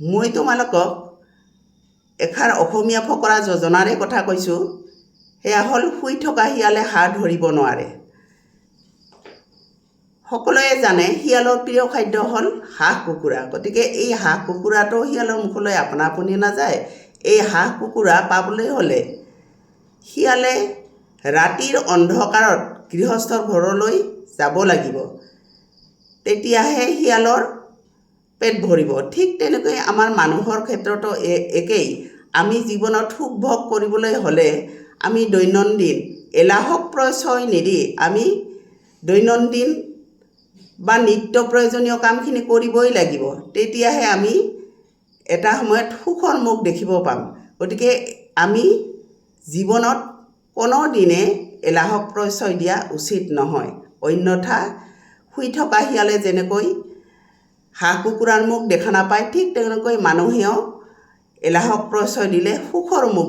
মই তোমালোকক এষাৰ অসমীয়া ফকৰা যোজনাৰে কথা কৈছোঁ। সেয়া হ'ল শুই থকা শিয়ালে হাঁহ ধৰিব নোৱাৰে। সকলোৱে জানে শিয়ালৰ প্ৰিয় খাদ্য হ'ল হাঁহ কুকুৰা। গতিকে এই হাঁহ কুকুৰাটো শিয়ালৰ মুখলৈ আপনা আপুনি নাযায়। এই হাঁহ কুকুৰা পাবলৈ হ'লে শিয়ালে ৰাতিৰ অন্ধকাৰত গৃহস্থৰ ঘৰলৈ যাব লাগিব। তেতিয়াহে শিয়ালৰ পেট ভৰিব। ঠিক তেনেকৈ আমাৰ মানুহৰ ক্ষেত্ৰতো একেই। আমি জীৱনত সুখ ভোগ কৰিবলৈ হ'লে আমি দৈনন্দিন এলাহক প্ৰশ্ৰয় নিদি আমি দৈনন্দিন বা নিত্য প্ৰয়োজনীয় কামখিনি কৰিবই লাগিব। তেতিয়াহে আমি এটা সময়ত সুখৰ মুখ দেখিব পাম। গতিকে আমি জীৱনত কোনো দিনে এলাহক প্ৰশ্ৰয় দিয়া উচিত নহয়। অন্যথা শুই থকা শিয়ালে যেনেকৈ হাঁহ কুকুৰাৰ মুখ দেখা নাপায়, ঠিক তেনেকৈ মানুহেও এলাহক প্ৰশ্ৰয় দিলে সুখৰ মুখ